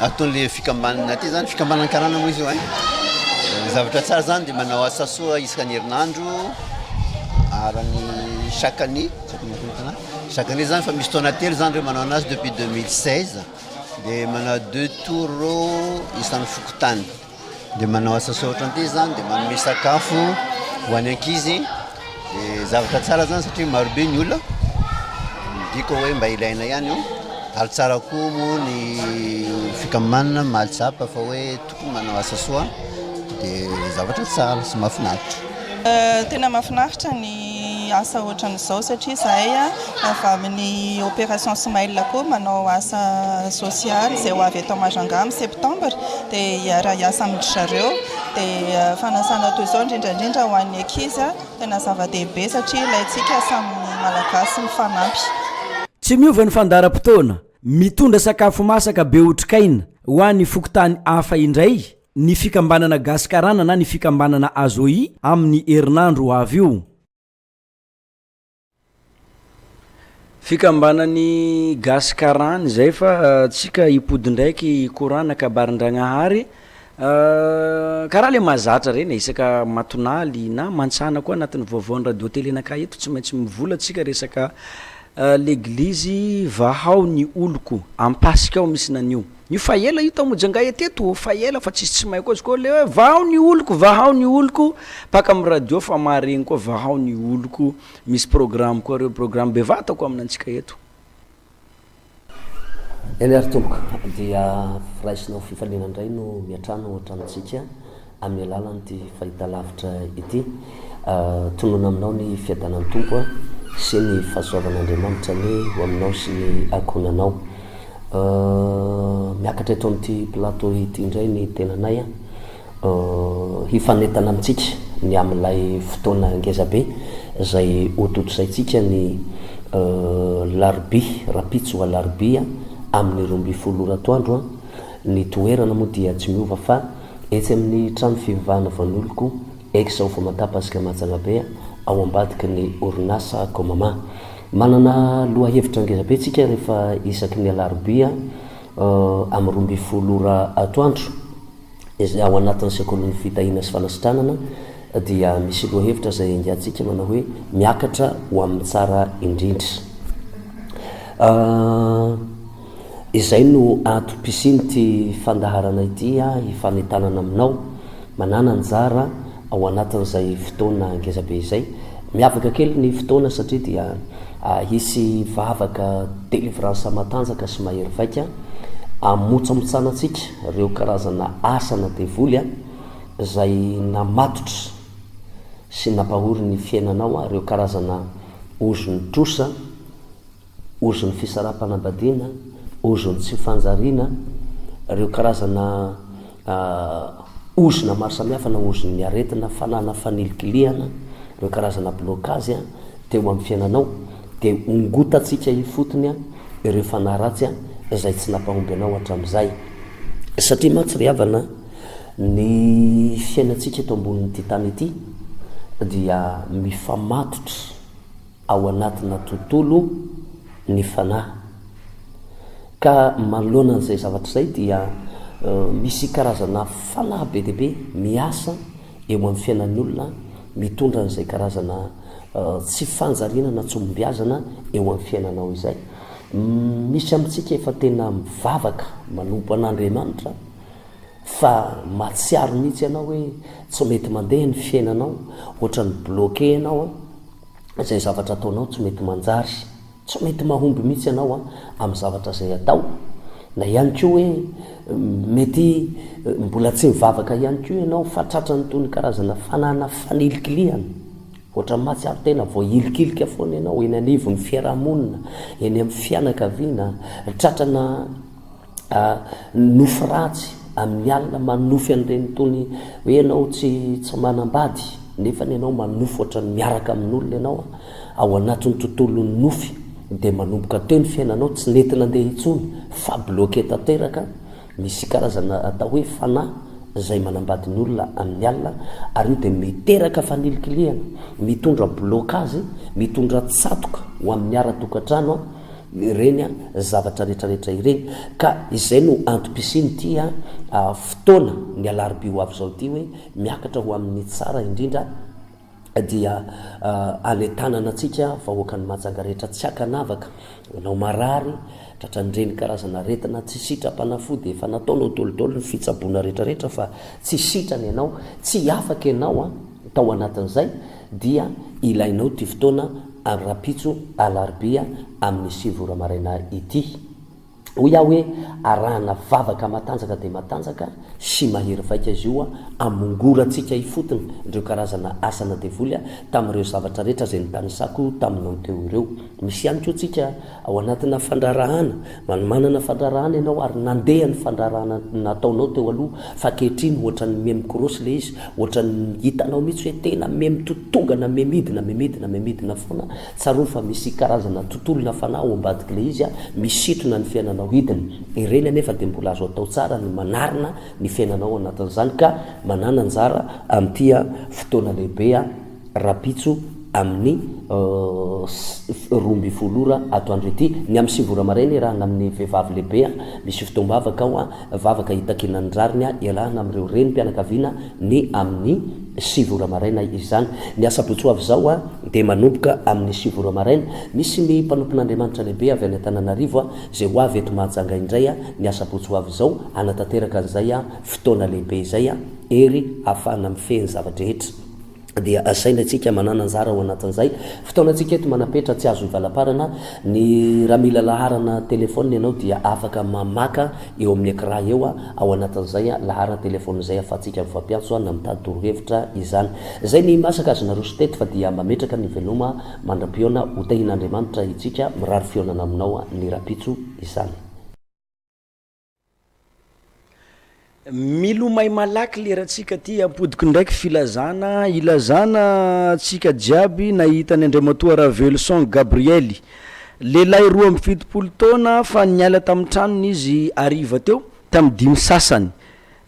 ataon'le fikambanana ty zany fikambanana karana moa izy io zavatra tsara zany dia manao asa soa isaka ny herinandro arany chaque année zany fa misy taona telo zany reo manao anazy depuis 2016 dia manao 2 tour isan'ny fokotany dia manao asa soa ohatran'ity zany dia manome sakafo ho any ankizy dia zavatra tsara zany satria marobe ny olona midiko hoe mba ilaina ihany io ary tsara koa moa ny fikamanana malitsapa fa hoe tokony manao asa soa dia zavatra tsara sy mahafinaritra. Tena mahafinaritra ny asa ohatran'izao satria zahay avy amin'ny opération Smile koa manao asa social izay ho avy eto Majunga amin'ny septembre dia hiara-iasa amin'ny zareo dia fanasana toy izao indrindrandrindra ho an'ny ankizy tena zava-dehibe satria ilayntsika samy malagasy mifanampy. Tsy miova ny fandaharam-potoana mitondra sakafo masaka be otrikaina ho an'ny fokotany hafa indray ny fikambanana Gaskarana na ny fikambanana Azoi amin'ny herinandro avy io. Fikambanany Gaskarana zay fa tsika hipody ndraiky korana kabarin-dragnahary karaha le mahazatra reny isaka matonaly na mantsana koa anatin'ny vaovaon'ny radio télé anakay eto tsy maintsy mivola tsika resaka l'église vahao ny oloko ampasika ao misy nanio io fa ela io tamojangay eteto fa ela fa tsisy tsy may koa izy le hoe vahao ny oloko paka amin'ny radio fa maharegny koa vahao ny oloko misy programme koa reo programme bevata koa aminantsika eto. Eny ary tomboka dia firaisinao fifaliana indray no miatrano ohatrantsika amin'ny alalan'ity fahita lavitra ity tonoana aminao ny fiadanan'ny tompo sy ny fahasoavan'Andriamanitra ny ho aminao sy ny akonanao. Miakatra eto amin'ity plateau ity indray ny tenanay hifanetana amintsika ny amin'ilay fotoana ngezabe izay hototosaitsika ny larbi rapitso wa larbia amin'ny 12 oratoandro ny toerana moa dia tsy miova fa etsy amin'ny trano fivavahana vanoloko exao famatapasika Majungabe ao ambadiky ny orinasa Komama. Manana loha hevitra ngezabe tsika rehefa isaky ny alarbia amin'ny 12 ora atoandro izay ao anatin'ny sekolin'ny fitahina sy fanasitranana dia misy loha hevitra izay ingatsika manao hoe miakatra ho amin'ny tsara indrindra. Izay no atopisiny ty fandaharana ity hifanetanana aminao manana anjara ao anatin'izay fotoana ngezabe izay. Miavaka kely ny fotoana satria dia hisy vavaka délivrance matanjaka sy mahery vaika amotsamotsanantsika reo karazana asana devoly izay namatotra sy nampahory ny fiainanao reo karazana ozony trosa, ozony fisarapanambadiana, ozony tsy fanjariana, reo karazana ozona maro samihafa na ozony aretina fanana fanilikiliana, reo karazana blocage teo amin'ny fiainanao dia ongotatsika ifotony ireo fanaratsy izay tsy nampahomby anao hatramin'izay satria matsy ry havana ny fiainatsika eto ambonin'ity tany ity dia mifamatotra ao anatina tontolo ny fanahy ka manoloana an'izay zavatra izay dia misy karazana fanahy be dehibe miasa eo amin'ny fiainan'ny olona mitondra an'izay karazana tsy fanjariana na tsy mombiazana eo amin'ny fiainanao izay. Misy amintsika efa tena mivavaka manompo an'Andriamanitra fa matsiaro mihitsy ianao hoe tsy mety mandeha ny fiainanao ohatrany bloqué ianao izay zavatra ataonao tsy mety manjary, tsy mety mahomby mihitsy ianao amin'ny zavatra izay atao na ihany koa hoe mety mbola tsy mivavaka ihany koa ianao fa tratrany tony karazana fanana fanilikiliana ohatra matsiaro tena vao ilikilika foana ianao eny anivo ny fiarahamonina eny amin'ny fianakaviana tratrana nofy ratsy amin'ny alina manofy an'ireny tony hoe ianao tsy manambady nefa ianao manofy ohatrany miaraka amin'olona ianao ao anatin'ny tontolon'ny nofy dia manomboka teo ny fiainanao tsy nentina andeha itsony fa bloqué tanteraka. Misy karazana atao hoe fanahy izay manambady ny olona amin'ny alina ary io dia miteraka fanilikiliana, mitondra blocage, mitondra tsatoka ho amin'ny ara-tokantrano ireny zavatra rehetrarehetra ireny ka izay no antom-pisiny tia fotoana ny alarobia ho avy zao ty hoe miakatra ho amin'ny tsara indrindra dia aletanana atsika vahoaka ny Mahajanga rehetra tsy hakanavaka nao marary tratran'ireny karazana retina tsy sitrapanafody efa nataonao dolodolo ny fitsaboana rehetrarehetra fa tsy sitrany ianao tsy afaka ianao tao anatin'izay dia ilainao ty fotoana rapitso alarobia amin'ny 7 ora maraina ity hoy aho hoe arahana vavaka matanjaka dia matanjaka sy mahery vaika izy io amongorantsika ifotony ireo karazana asana devoly tamin'ireo zavatra rehetra izay nitanisako taminao teo ireo misy ihany koa tsika ao anatina fandrarahana manana fandrarahana ianao ary nandeha ny fandrarahana nataonao teo aloha fa kehitriny ohatran'ny memkorosy le izy ohatran'ny hitanao mihitsy hoe tena memitotongana memidina foana tsaroa fa misy karazana tontolona fanao ambadiky le izy misitona ny fiainanao hidiny ireny anefa dia mbola azo atao tsara ny manarina ny fiainanao anatin'izany ka manana anjara amin'tia fotoana lehibe rapitso amin'ny 12 ora atoandro ity ny amin'ny 7 ora maraina rahana amin'ny vehivavy lehibe misy fotoam-bavaka ao vavaka hitakinany rariny ialahana amin'ireo reny mpianakaviana ny amin'ny 7 ora maraina izany ny asabotsy ho avy zao dia manomboka amin'ny 7 ora maraina misy ny mpanompon'Andriamanitra lehibe avy any Antananarivo zay ho avy eto Mahajanga indray ny asabotsy ho avy zao anatanteraka an'izay fotoana lehibe izay ery ahafahana mifehy zavatra rehetra dia asaina antsika manana anjara ao anatin'izay fotoana antsika eto manapetra tsy azo ivalaparana ny raha mila laharana telefôna ianao dia afaka mamaka eo amin'ny écran eo ao anatin'izay laharana telefôna izay afatsika mifampiantso na mitady torohevitra izany zay ny masaka azo narosy teto fa dia mametraka ny veloma mandram-piona hotahin'Andriamanitra itsika mirary fionana aminao ny rapitso izany milomay malaky leratsika ty ampodiko ndraiky filazana ilazana tsika jiaby nahita ny Andriamatoa Ravelson Gabriel lehilahy 27 taona fa niala tamin'ny tranony izy ariva teo tamin'ny 5 sasany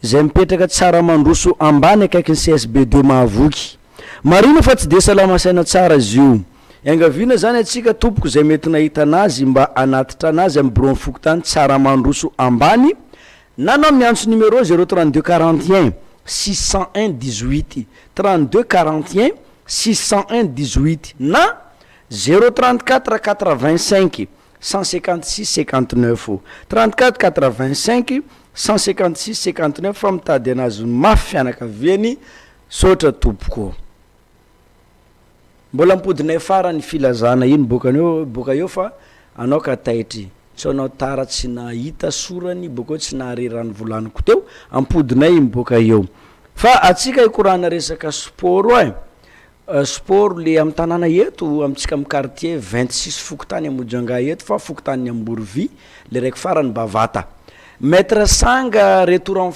zay mipetraka tsara mandroso ambany akaiky ny CSB2 Mahavoky marino fa tsy de salamasaina tsara izy io angaviana zany atsika tompoko zay mety nahita anazy mba anatitra anazy amin'ny bureau fokotany tsara mandroso ambany nanao miantso numéro 032 41 601 18 32 41 601 18 na 034 85 156 59 34 85 156 59 fa mitady anazy mafy fianakaviany sotra tompoko mbola mpodinay farany filazana iny boka eo fa anao ka taitry so anao tara tsy nahita sorany boko tsy naharerany volaniko teo ampodinay miboka eo fa atsika ikorana resaka sport sport le amin'ny tanàna eto amintsika amin'ny quartier 26 fokotany Amojanga eto fa fokotany Ambourvy le raiky farany Bavata maître Sanga retour en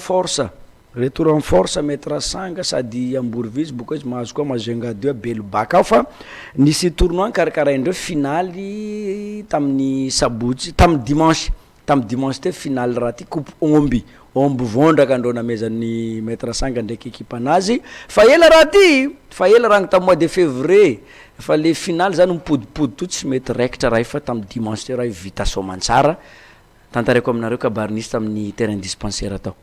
force maître Sanga sady Ambourvy boko izy mahazo koa Majunga 2 Belobaka ao fa nisy tournoi karakaraindreo finaly tamin'ny sabotsy tamin'ny dimanche te finaly raha ty coupe omby vondraka andreo namezan'ny maître Sanga ndraiky équipe anazy fa ela raha ny tamin'ny mois de février fa le finaly zany mipodipody to tsy mety raikitra raha fa tamin'ny dimanche te raha vita somantsara tantareko aminareo kabariniste tamin'ny terrain dispensaire atao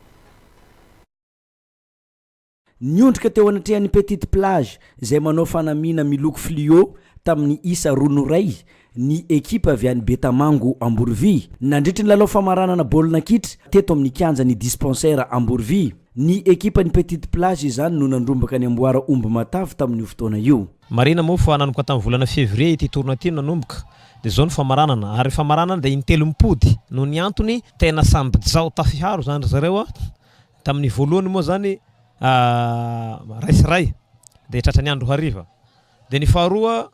niondrika teo anatrehan'ny petite plage zay manao fanamina miloko fluo tamin'ny isa ronoray ny ekipa avy any Betamango Ambourvy nandritry ny lalao famaranana baolina kitra teto amin'ny kianja ny dispensaire Ambourvy ny ekipa ny petite plage izany no nandrombaka ny amboara omby matavy tamin'ny fotoana io marina moa fa nanomboka tamin'ny volana février ity tournoi ity nanomboka de zao ny famaranana ary famaranana dia intelo mipody no ny antony tena samby zao tafiharo zany zareo tamin'ny voalohany moa zany raisiray de tratrany andro hariva de ny faharoa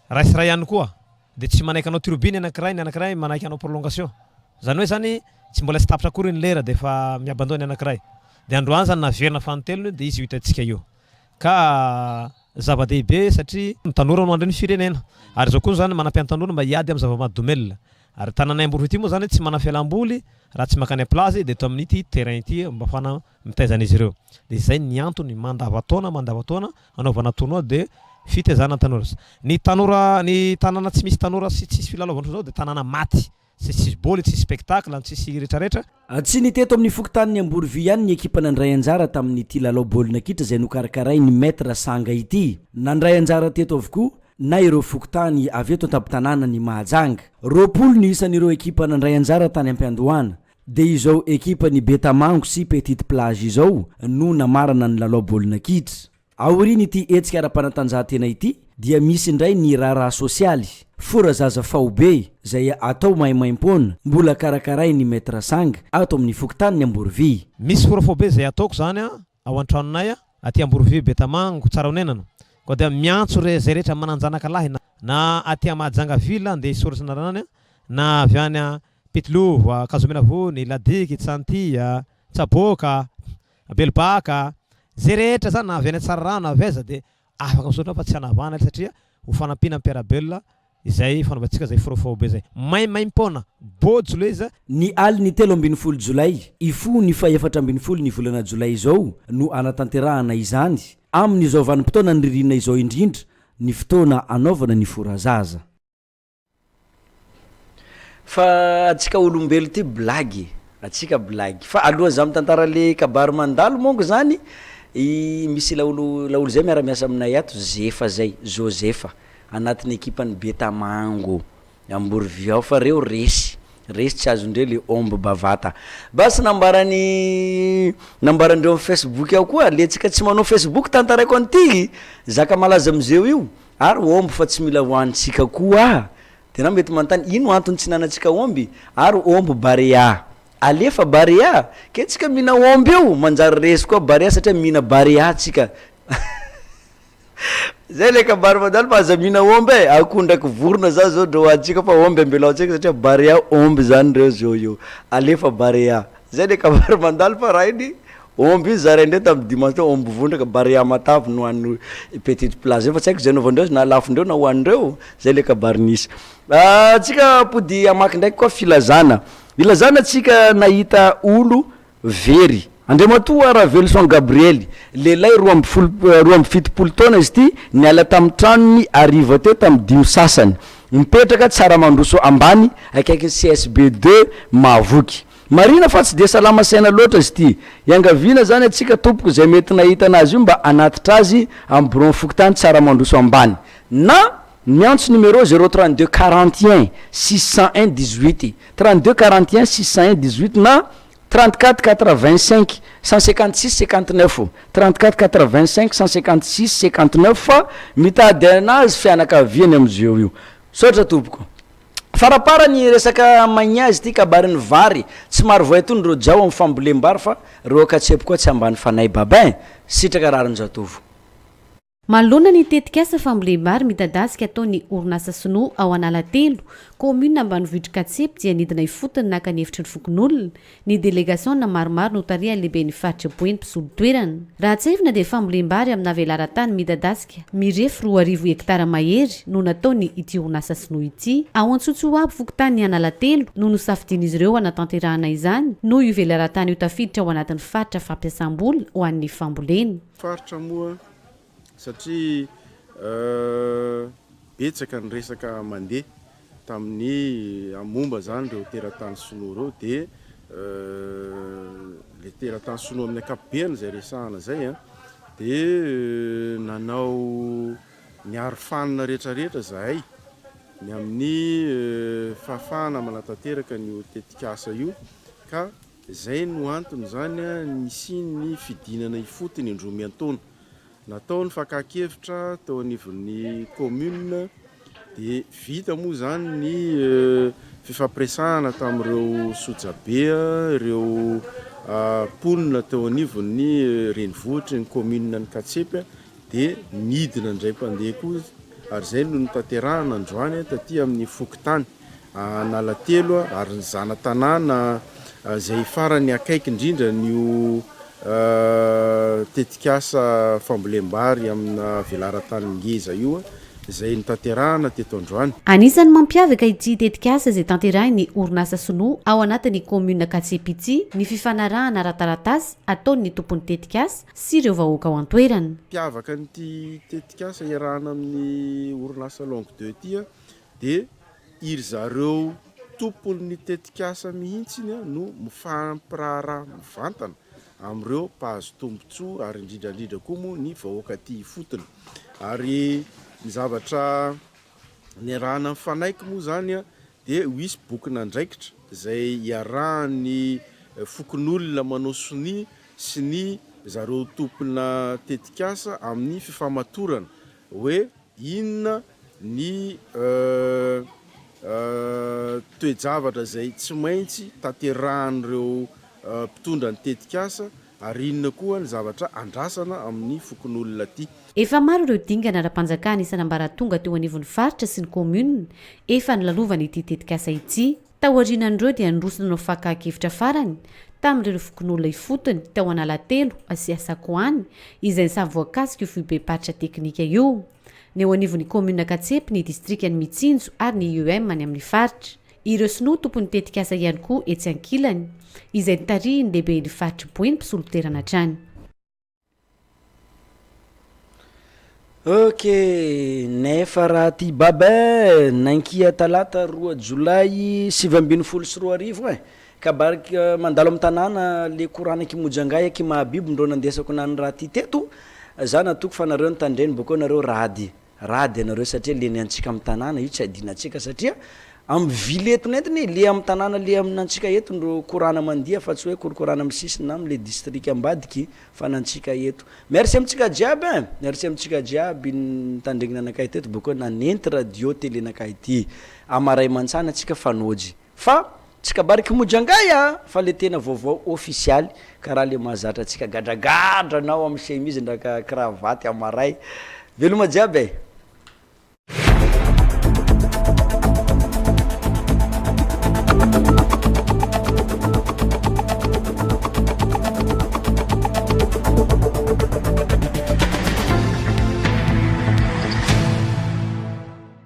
raisiray ihany koa de tsy manaiky anao turbine anankiray manaiky anao prolongation zany hoe zany tsy mbola sy tapitra akory ny lera de fa miabandony anankiray de andro any zany naverina fanotelony de izy hitantsika io ka zava-dehibe satria mitanora no andry ny firenena ary zao koa zany manampiantanora mba hiady amin'ny zava-mahadomelina ary tananay Ambourvy ity moa zany tsy manafialam-boly raha tsy makany place de to amin'ity terrain ity mba fana mitaizana izy ireo de zay ny antony mandavataona anaovana tournoi de fitezana tanora ny tanora ny tanàna tsy misy tanora sy tsisy filalaovana zao de tanàna maty sy tsisy boly tsisy spectacle tsisy retraretra tsy ny teto amin'ny fokontany Amborovy ihany ny ekipa nandray anjara tamin'ny ity lalao baolina kitra zay nokarakaray ny maître Sanga ity nandray anjara teto avokoa na ireo fokontany avy eto an-tampon-tanàna ny Mahajanga roapolo ny isan'ireo ekipa nandray anjara tany Ampiandohana de izao ekipa ny Betamango sy Petite Plage izao no namarana ny lalao baolina kitra aoriny ity etsika ara-panatanjahantena ity dia misy indray ny raharaha sosialy fora zaza faobe zay atao maimaim-pona mbola karakaray ny maître Sanga ato amin'ny fokontany ny Amborovy misy fora faobe zay ataoko zany ao an-tranonay aty Amborovy Betamango tsara onenana ko dia miantso zay rehetra mananjanaka lahy na aty Mahajanga vila andeha isorasana ranany na avy any Pitlova Kazomenavony Ladiky Tsantia Tsaboka Belbaka zay rehetra zany na avy any Tsararano aveza de afaka misoratra fa tsy anavana satria ho fanampina ampiarabelona izay fanaovantsika zay forofaobe zay maimaim-pona bojoleza ny aliny 13 Jolay ifo ny 14 ny volana Jolay izao no anatanterahana izany amin'izao vanim-potoana ny ririna izao indrindra ny fotoana anaovana ny forazaza fa atsika olombelo ty blagy atsika blagy fa aloha za mitantara le kabary mandalo mongo zany misy laolo zay miara-miasa aminay ato Zefa zay Josefa anatin'ny ekipany Betamango Amborovy ao fa reo resy tsy azondreo le omby bavata basy nambarandreo amin'ny Facebook ao koa le tsika tsy manao Facebook tantaraiko anty zaka malaza amizeo io ary omby fa tsy mila hoanitsika koa tena mety mantany ino antony tsy nanantsika omby ary omby barea alefa barea ke tsika mina omby eo manjary resy koa barea satria mina barea tsika zay le kabary mandalo fa aza mina omby akondraky vorona za zao dro atsika fa omby ambelao tsika satria barea omby zany reo zao io alefa barea zay le kabary mandalo fa raha iny omby zaraindreo tamin'ny dimanche omby vondraka barea matavy no an'ny Petite Plage fa tsy haiko zay naovandreo na lafondreo na hoanindreo zay le kabary nisy tsika pody amaky ndraiky koa filazana tsika nahita olo very Andriamatoa Ravelson Gabriel lelay 27 taona izy ty niala tamin'ny tranony ariva teo tamin'ny dimy sasany mipetraka tsara mandroso ambany akaiky CSB2 Mavoky marina fa tsy de salama saina loatra izy ty iangaviana zany atsika tompoko zay mety nahita anazy io mba anatitra azy amin'ny bureau fokontany tsara mandroso ambany na miantso numéro 032 41 601 18 32 41 601 18 na 34 85 156 59 34 85 156 59 fa mitady anazy fianakaviany amizeo io sotra tompoko farapara ny resaka magnazy ty kabariny vary tsy maro voetony ro jao amin'ny fambolem-bary fa reo katsepy koa tsy ambany fanay babin sitraka rarin-jatovo Malona ny tetikasa fambolem-bary midadasika ataony orinasa sinoa ao Analatelo, commune ambanivohitra Katsepy dia nidina ifotony naka ny hevitry ny fokon'olona, ny délégation na maromaro notaria lehibe ny faritra Boeny mpisolo-toerana. Raha tsefina dia fambolem-bary amina velara-tany midadasika, mirefy 2,000 hektara mahery no nataony ity orinasa sinoa ity. Ao Antsotso aby fokontany ny Analatelo no nosafidian'izy ireo anatanterahana izany, no io velara-tany io tafiditra ao anatin'ny faritra fampiasam-bola ho an'ny famboleny. Faritra moa satria betsaka ny resaka mandeha tamin'ny amomba zany reo teratany sinoa reo de le teratany sinoa amin'ny ankapobeny zay resahana zay de nanao ny arofanina rehetrarehetra zahay ny amin'ny fahafahana manatanteraka ny tetikasa io ka zay no antony zany nisy ny fidinana ifotony indromiantona nataony fakakevitra tao anivon'ny commune de vita moa zany ny fifampiresahana tamin'ireo Sojabe ireo ponina tao anivon'ny renivohitra ny commune ny Katsepy de nidina ndray mpandeha koa ary zay no notanterahana androany taty amin'ny Fokotany Analatelo ary ny zana-tanàna zay farany akaiky indrindra nio tetikasa fambolem-bary amina velara-tany ngeza io zay nitanterahana teto androany. Anisan'ny mampiavaka ity tetikasa izay tanterahiny orinasa Sinoa ao anatin'ny commune Katsepitsy ny fifanarahana ara-taratasy ataon'ny tompon'ny tetikasa sy ireo vahoaka ao an-toerana. Mpiavaka nyity tetikasa iarahana amin'ny orinasa Longue 2 ity dia iry zareo tompon'ny tetikasa mihitsiny no mifampiraharaha mivantana amin'ireo mpahazo tombontsoa ary indrindrandrindra koa moa ny vahoaka ty fotony. Ary ny zavatra niarahana mifanaiky moa zany dia hoisy bokina andraikitra izay iarahan'ny fokon'olona manao sonia sy ny zareo tompona tetikasa amin'ny fifamatorana hoe inona ny toe-javatra izay tsy maintsy tanterahan'ireo mpitondra ny tetikasa ary inona koa ny zavatra andrasana amin'ny fokon'olona ty. Efa maro ireo dingana ara-panjakana isan'ambaratonga teo anivon'ny faritra sy ny commune efa nilalovana ity tetikasa ity. Taorianandreo dia nirosona no fakahakevitra farany tamin'ireo fokon'olona ifotony tao Analatelo sy Asakoany izay nisamy voakasika io fibeparitra teknika io. Ny eo anivon'ny commune Katsepy ny distrikany Mitsinjo ary ny UM any amin'ny faritra. Ireo Sinoa tompon'ny tetikasa ihany koa etsy ankilany izay tarihiny lehibe ny faritra Boeny mpisoloterana hatrany. Ok, nefa raha ty baba nankia talata 2 Jolay 2024 kabarika mandalo amin'ny tanàna le korana kimojangay aky mahabibo ndreo nandesako nany raha ty teto za natoko fa nareo nitandreny boko nareo rady anareo satria leny antsika amin'ny tanàna io tsy adinantsika satria amin'ny ville eto nentiny le amin'ny tanàna le aminantsika eto ndro korana mandia fa tsy hoe korkorana amin'ny sisiny amin'ny le district ambadiky fa nantsika eto. Merci amintsika jiaby merci amintsika jiaby nitandregny anakay teto boko nanenty radio télé nakay ty amaray mantsana atsika fanojy fa tsika bariky mojangay fa le tena vaovao official karaha le mahazatra atsika gadragadranao amin'ny chemise ndraka cravaty amaray veloma jiaby